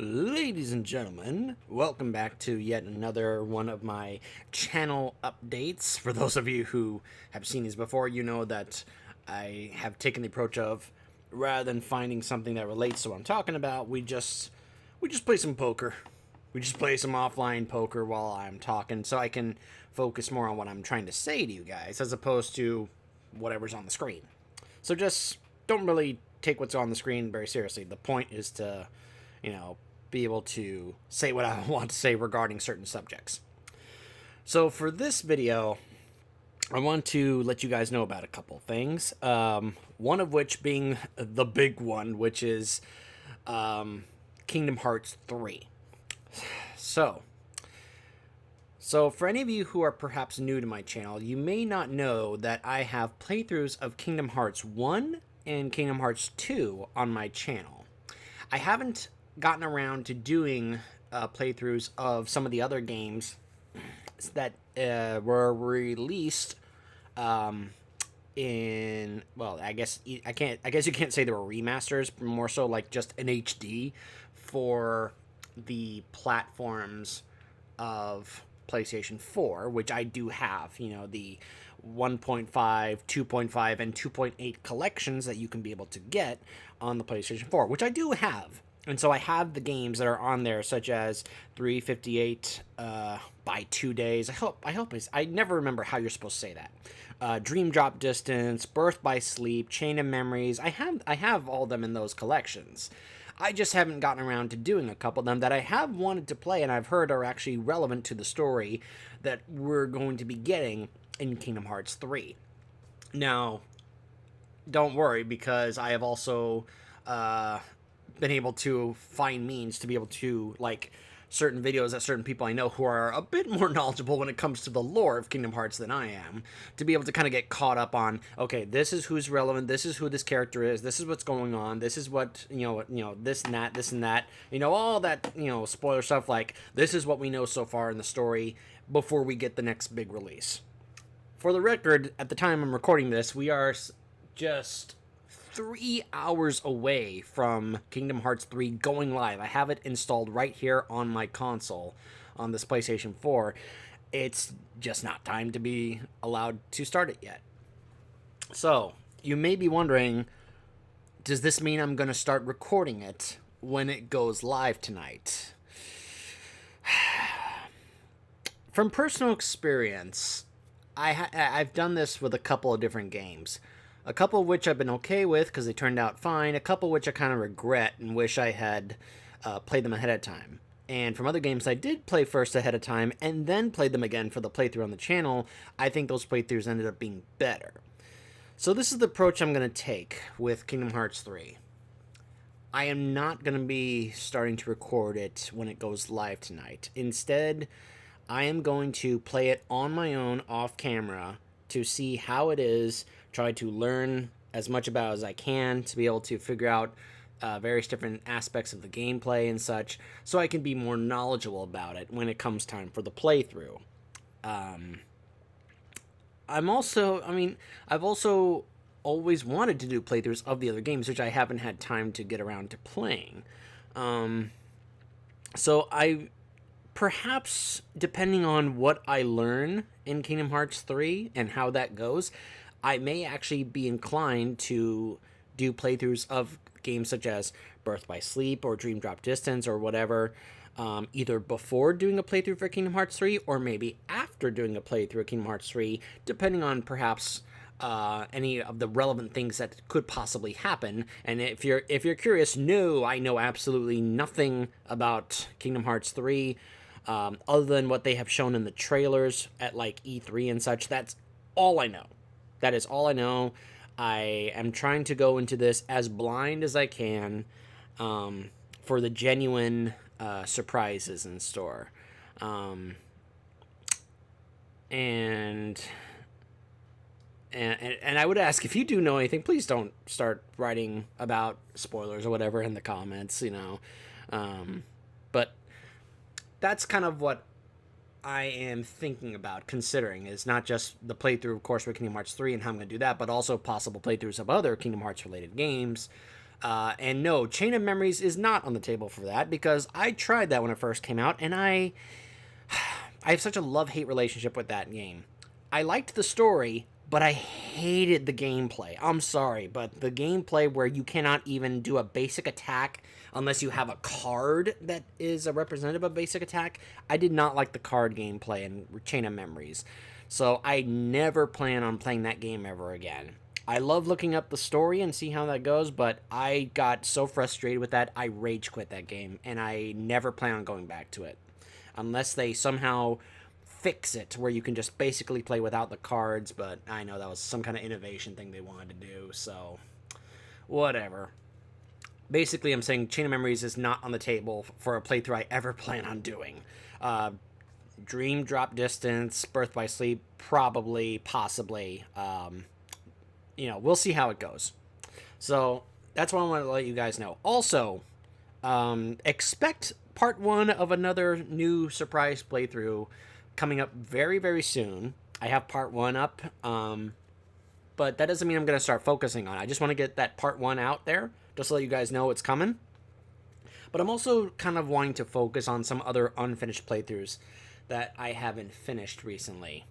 Ladies and gentlemen, welcome back to yet another one of my channel updates. For those of you who have seen these before, you know that I have taken the approach of, rather than finding something that relates to what I'm talking about, we just play some poker. We just play some offline poker while I'm talking, so I can focus more on what I'm trying to say to you guys, as opposed to whatever's on the screen. So just don't really take what's on the screen very seriously. The point is to, be able to say what I want to say regarding certain subjects. So for this video, I want to let you guys know about a couple things. One of which being the big one, which is Kingdom Hearts 3. So for any of you who are perhaps new to my channel, you may not know that I have playthroughs of Kingdom Hearts 1 and Kingdom Hearts 2 on my channel. I haven't gotten around to doing playthroughs of some of the other games that were released in, well, I guess you can't say they were remasters, more so like just an HD for the platforms of PlayStation 4, which I do have, the 1.5, 2.5, and 2.8 collections that you can be able to get on the PlayStation 4, which I do have. And so I have the games that are on there, such as 358 by 2 days. I never remember how you're supposed to say that. Dream Drop Distance, Birth by Sleep, Chain of Memories. I have all of them in those collections. I just haven't gotten around to doing a couple of them that I have wanted to play and I've heard are actually relevant to the story that we're going to be getting in Kingdom Hearts 3. Now, don't worry, because I have also been able to find means to be able to, like, certain videos that certain people I know who are a bit more knowledgeable when it comes to the lore of Kingdom Hearts than I am, to be able to kind of get caught up on, okay, this is who's relevant, this is who this character is, this is what's going on, this is what, this and that, all that, spoiler stuff, like, this is what we know so far in the story before we get the next big release. For the record, at the time I'm recording this, we are just 3 hours away from Kingdom Hearts 3 going live. I have it installed right here on my console on this PlayStation 4. It's just not time to be allowed to start it yet. So, you may be wondering, does this mean I'm going to start recording it when it goes live tonight? From personal experience, I've done this with a couple of different games. A couple of which I've been okay with because they turned out fine. A couple of which I kind of regret and wish I had played them ahead of time. And from other games I did play first ahead of time and then played them again for the playthrough on the channel, I think those playthroughs ended up being better. So this is the approach I'm going to take with Kingdom Hearts 3. I am not going to be starting to record it when it goes live tonight. Instead, I am going to play it on my own off camera to see how it is, try to learn as much about it as I can to be able to figure out various different aspects of the gameplay and such, so I can be more knowledgeable about it when it comes time for the playthrough. I've also always wanted to do playthroughs of the other games, which I haven't had time to get around to playing. So I perhaps, depending on what I learn in Kingdom Hearts 3 and how that goes, I may actually be inclined to do playthroughs of games such as Birth by Sleep or Dream Drop Distance or whatever, either before doing a playthrough for Kingdom Hearts 3 or maybe after doing a playthrough of Kingdom Hearts 3, depending on perhaps any of the relevant things that could possibly happen. And if you're curious, no, I know absolutely nothing about Kingdom Hearts 3. Other than what they have shown in the trailers at like E3 and such. That's all I know. That is all I know. I am trying to go into this as blind as I can for the genuine surprises in store. And I would ask, if you do know anything, please don't start writing about spoilers or whatever in the comments, But that's kind of what I am thinking about considering, is not just the playthrough, of course, for Kingdom Hearts 3 and how I'm going to do that, but also possible playthroughs of other Kingdom Hearts related games And no, Chain of Memories is not on the table for that because I tried that when it first came out, and I have such a love-hate relationship with that game. I liked the story, but I hated the gameplay. I'm sorry, but the gameplay where you cannot even do a basic attack unless you have a card that is a representative of basic attack, I did not like the card gameplay in Chain of Memories. So I never plan on playing that game ever again. I love looking up the story and see how that goes, but I got so frustrated with that, I rage quit that game, and I never plan on going back to it. Unless they somehow fix it where you can just basically play without the cards, but I know that was some kind of innovation thing they wanted to do, so whatever. Basically, I'm saying Chain of Memories is not on the table for a playthrough I ever plan on doing. Dream Drop Distance, Birth by Sleep, probably, possibly. We'll see how it goes. So that's what I want to let you guys know. Also, expect part 1 of another new surprise playthrough coming up very, very soon. I have part 1 up, but that doesn't mean I'm going to start focusing on it. I just want to get that part 1 out there, just to let you guys know it's coming. But I'm also kind of wanting to focus on some other unfinished playthroughs that I haven't finished recently.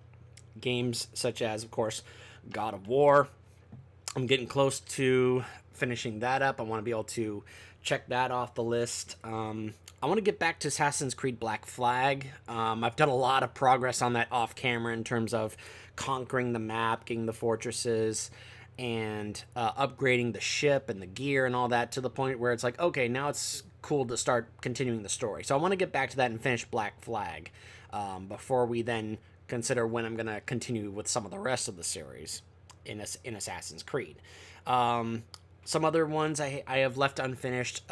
Games such as, of course, God of War. I'm getting close to finishing that up. I want to be able to check that off the list. I want to get back to Assassin's Creed Black Flag. I've done a lot of progress on that off camera in terms of conquering the map, getting the fortresses, and upgrading the ship and the gear and all that to the point where it's like, okay, now it's cool to start continuing the story. So I want to get back to that and finish Black Flag before we then consider when I'm going to continue with some of the rest of the series in Assassin's Creed. Some other ones I have left unfinished.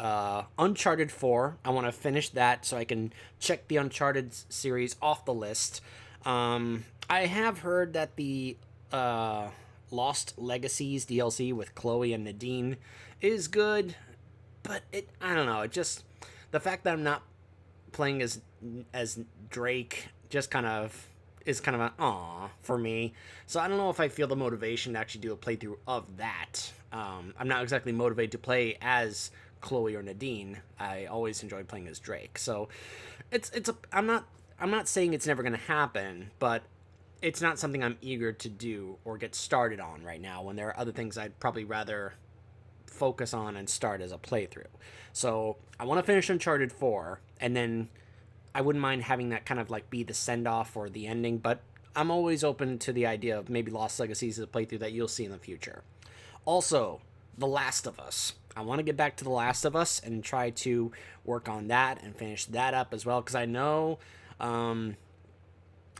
Uncharted 4. I want to finish that so I can check the Uncharted series off the list. I have heard that the Lost Legacies DLC with Chloe and Nadine is good, but I don't know. It just, the fact that I'm not playing as Drake just kind of is kind of an aw for me. So I don't know if I feel the motivation to actually do a playthrough of that. I'm not exactly motivated to play as Chloe or Nadine. I always enjoyed playing as Drake. So I'm not saying it's never going to happen, but it's not something I'm eager to do or get started on right now when there are other things I'd probably rather focus on and start as a playthrough. So I want to finish Uncharted 4, and then I wouldn't mind having that kind of like be the send-off or the ending, but I'm always open to the idea of maybe Lost Legacies as a playthrough that you'll see in the future. Also, The Last of Us. I want to get back to The Last of Us and try to work on that and finish that up as well, because I know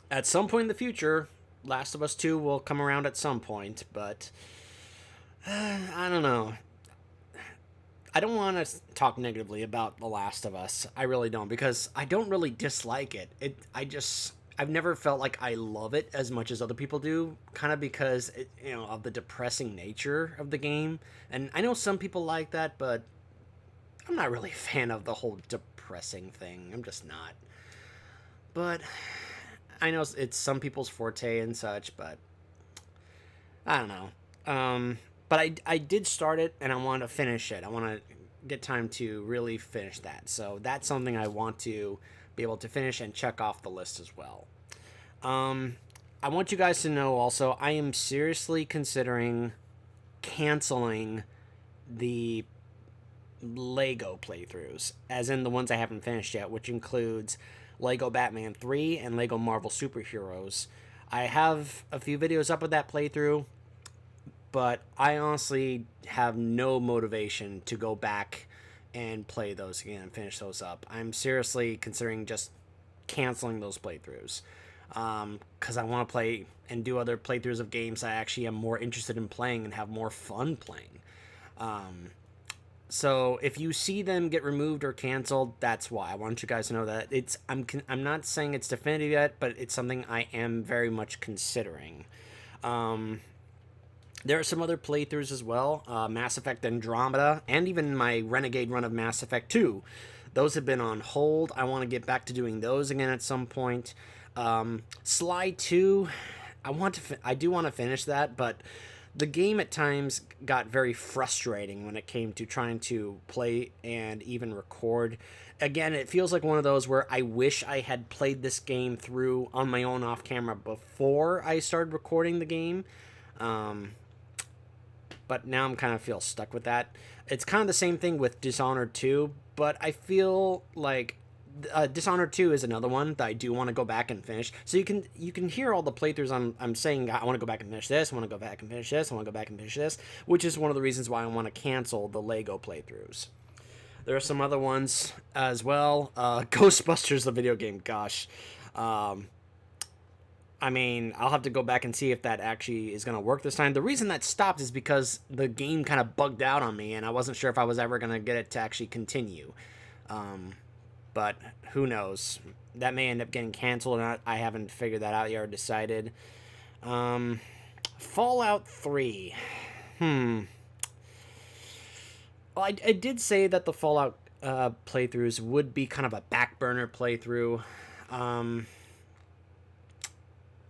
at some point in the future, Last of Us 2 will come around at some point, but I don't know. I don't want to talk negatively about The Last of Us. I really don't, because I don't really dislike it. I've never felt like I love it as much as other people do, kind of because of the depressing nature of the game. And I know some people like that, but I'm not really a fan of the whole depressing thing. I'm just not. But I know it's some people's forte and such, but I don't know. But I did start it, and I want to finish it. I want to get time to really finish that. So that's something I want to be able to finish and check off the list as well. I want you guys to know also, I am seriously considering canceling the Lego playthroughs, as in the ones I haven't finished yet, which includes Lego Batman 3 and Lego Marvel Superheroes. I have a few videos up with that playthrough, but I honestly have no motivation to go back and play those again and finish those up. I'm seriously considering just canceling those playthroughs, because I want to play and do other playthroughs of games I actually am more interested in playing and have more fun playing. So if you see them get removed or canceled, that's why. I want you guys to know that I'm not saying it's definitive yet, but it's something I am very much considering. There are some other playthroughs as well, Mass Effect Andromeda, and even my Renegade run of Mass Effect 2. Those have been on hold. I want to get back to doing those again at some point. Sly 2, I do want to finish that, but the game at times got very frustrating when it came to trying to play and even record. Again, it feels like one of those where I wish I had played this game through on my own off camera before I started recording the game. Um, but now I'm kind of feel stuck with that. It's kind of the same thing with Dishonored 2, but I feel like Dishonored 2 is another one that I do want to go back and finish. So you can hear all the playthroughs I'm saying I want to go back and finish this, I want to go back and finish this, I want to go back and finish this, which is one of the reasons why I want to cancel the Lego playthroughs. There are some other ones as well. Ghostbusters, the video game, gosh. I mean, I'll have to go back and see if that actually is going to work this time. The reason that stopped is because the game kind of bugged out on me, and I wasn't sure if I was ever going to get it to actually continue. But who knows? That may end up getting canceled, and I haven't figured that out yet or decided. Fallout 3. Well, I did say that the Fallout playthroughs would be kind of a back burner playthrough.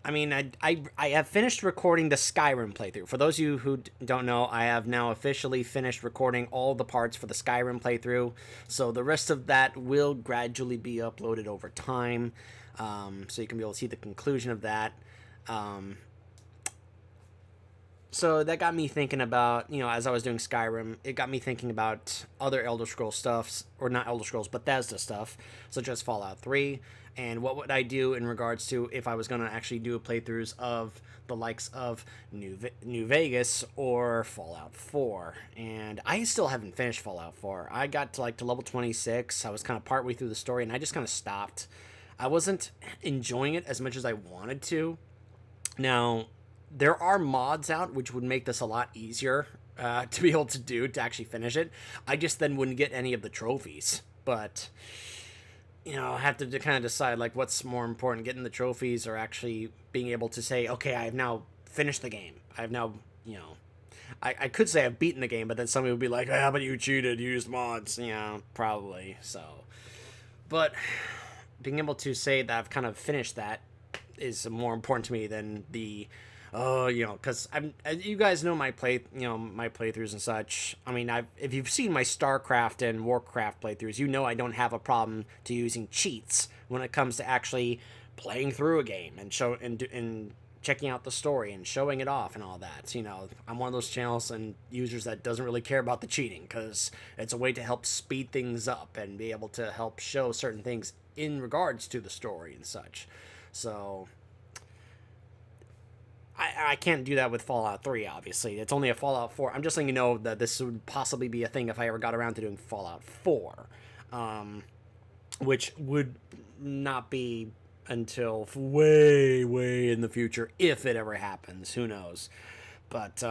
I mean, I have finished recording the Skyrim playthrough. For those of you who don't know, I have now officially finished recording all the parts for the Skyrim playthrough. So the rest of that will gradually be uploaded over time. So you can be able to see the conclusion of that. So that got me thinking about, as I was doing Skyrim, it got me thinking about other Elder Scrolls stuff, or not Elder Scrolls, Bethesda stuff, such as Fallout 3, and what would I do in regards to if I was going to actually do playthroughs of the likes of New Vegas or Fallout 4. And I still haven't finished Fallout 4. I got to level 26. I was kind of partway through the story, and I just kind of stopped. I wasn't enjoying it as much as I wanted to. Now, there are mods out which would make this a lot easier to be able to do, to actually finish it. I just then wouldn't get any of the trophies. But, I have to kind of decide, what's more important, getting the trophies or actually being able to say, okay, I have now finished the game. I have now, I could say I've beaten the game, but then somebody would be like, how about you cheated, you used mods? Probably, so. But being able to say that I've kind of finished that is more important to me than the... because you guys know my my playthroughs and such. I mean, if you've seen my StarCraft and Warcraft playthroughs, you know I don't have a problem to using cheats when it comes to actually playing through a game and checking out the story and showing it off and all that. I'm one of those channels and users that doesn't really care about the cheating, because it's a way to help speed things up and be able to help show certain things in regards to the story and such. So I can't do that with Fallout 3, obviously. It's only a Fallout 4. I'm just letting you know that this would possibly be a thing if I ever got around to doing Fallout 4. Which would not be until way, way in the future, if it ever happens. Who knows? But,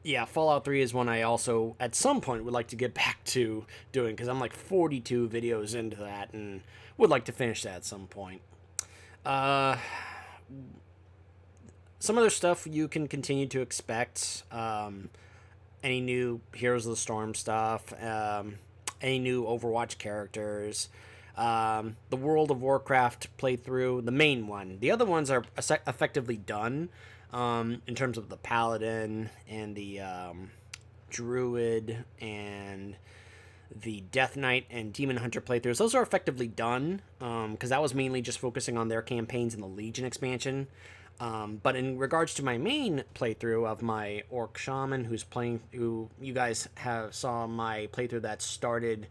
yeah, Fallout 3 is one I also, at some point, would like to get back to doing, because I'm 42 videos into that, and would like to finish that at some point. Some other stuff you can continue to expect. Any new Heroes of the Storm stuff. Any new Overwatch characters. The World of Warcraft playthrough. The main one. The other ones are effectively done. In terms of the Paladin and the Druid and the Death Knight and Demon Hunter playthroughs. Those are effectively done. Because that was mainly just focusing on their campaigns in the Legion expansion. But in regards to my main playthrough of my Orc Shaman, who you guys saw my playthrough that started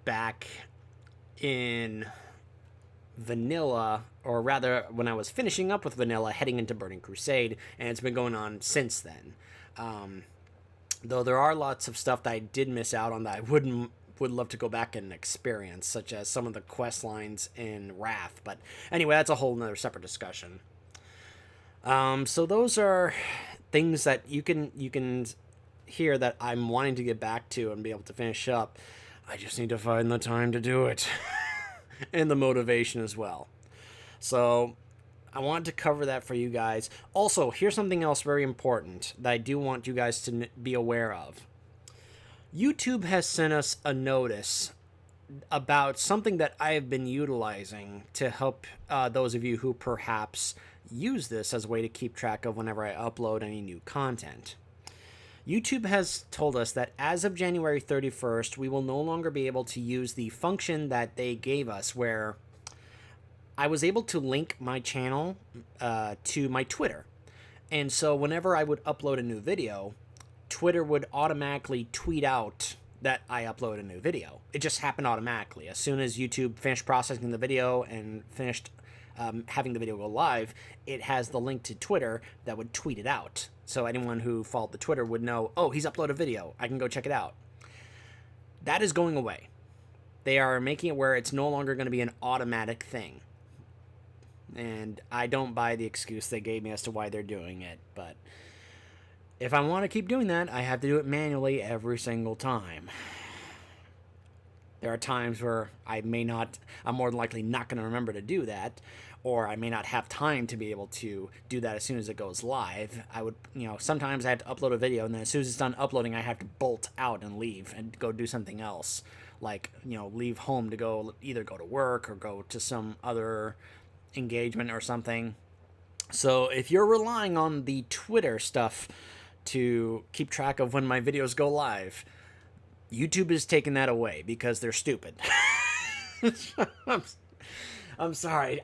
back in Vanilla, or rather when I was finishing up with Vanilla, heading into Burning Crusade, and it's been going on since then. Though there are lots of stuff that I did miss out on that I would love to go back and experience, such as some of the quest lines in Wrath. But anyway, that's a whole nother separate discussion. So those are things that you can hear that I'm wanting to get back to and be able to finish up. I just need to find the time to do it. And the motivation as well. So I wanted to cover that for you guys. Also, here's something else very important that I do want you guys to be aware of. YouTube has sent us a notice about something that I have been utilizing to help those of you who perhaps use this as a way to keep track of whenever I upload any new content. YouTube has told us that as of January 31st, we will no longer be able to use the function that they gave us where I was able to link my channel to my Twitter. And so whenever I would upload a new video, Twitter would automatically tweet out that I upload a new video. It just happened automatically. As soon as YouTube finished processing the video and finished having the video go live, it has the link to Twitter that would tweet it out. So anyone who followed the Twitter would know, oh, he's uploaded a video. I can go check it out. That is going away. They are making it where it's no longer going to be an automatic thing. And I don't buy the excuse they gave me as to why they're doing it. But if I want to keep doing that, I have to do it manually every single time. There are times where I'm more than likely not going to remember to do that, or I may not have time to be able to do that as soon as it goes live. Sometimes I have to upload a video, and then as soon as it's done uploading, I have to bolt out and leave and go do something else. Like, leave home to either go to work or go to some other engagement or something. So if you're relying on the Twitter stuff to keep track of when my videos go live, YouTube is taking that away because they're stupid. I'm sorry.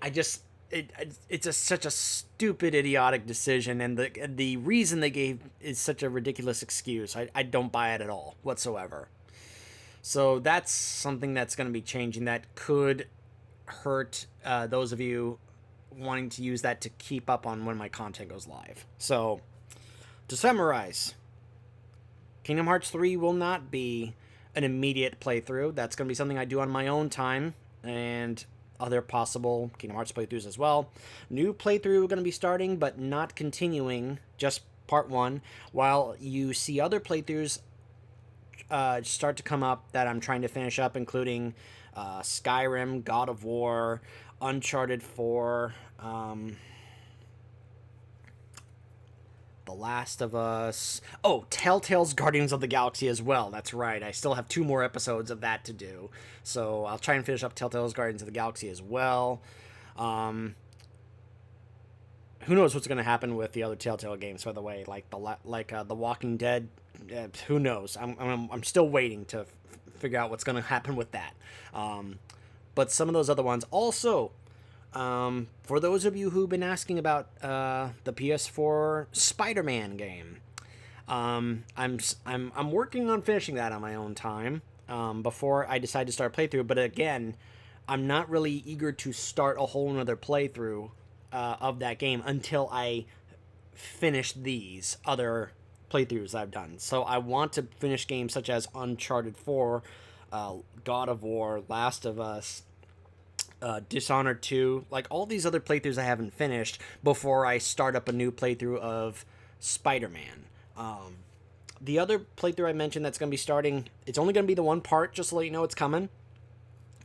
It's such a stupid, idiotic decision, and the reason they gave is such a ridiculous excuse. I don't buy it at all whatsoever. So that's something that's going to be changing. That could hurt those of you wanting to use that to keep up on when my content goes live. So to summarize, Kingdom Hearts 3 will not be an immediate playthrough. That's going to be something I do on my own time, and other possible Kingdom Hearts playthroughs as well. New playthrough going to be starting, but not continuing, just part 1, while you see other playthroughs start to come up that I'm trying to finish up, including Skyrim, God of War, Uncharted 4, The Last of Us. Oh, Telltale's Guardians of the Galaxy as well. That's right. I still have 2 more episodes of that to do. So I'll try and finish up Telltale's Guardians of the Galaxy as well. Who knows what's going to happen with the other Telltale games, by the way, like The Walking Dead. Who knows? I'm still waiting to figure out what's going to happen with that. But some of those other ones also. For those of you who've been asking about the PS4 Spider-Man game, I'm working on finishing that on my own time before I decide to start a playthrough. But again, I'm not really eager to start a whole another playthrough of that game until I finish these other playthroughs I've done. So I want to finish games such as Uncharted 4, God of War, Last of Us, Dishonored 2, like all these other playthroughs I haven't finished before I start up a new playthrough of Spider-Man. The other playthrough I mentioned that's going to be starting, it's only going to be the one part, just to let you know it's coming.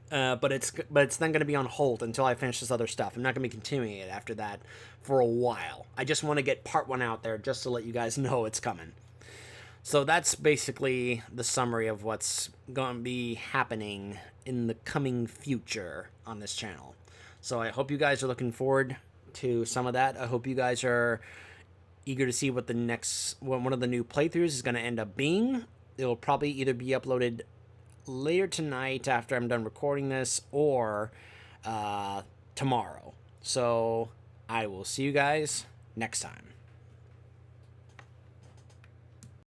But it's then going to be on hold until I finish this other stuff. I'm not going to be continuing it after that for a while. I just want to get part 1 out there just to let you guys know it's coming. So that's basically the summary of what's going to be happening in the coming future on this channel. So I hope you guys are looking forward to some of that. I hope you guys are eager to see what one of the new playthroughs is going to end up being. It'll probably either be uploaded later tonight after I'm done recording this, or tomorrow. So I will see you guys next time.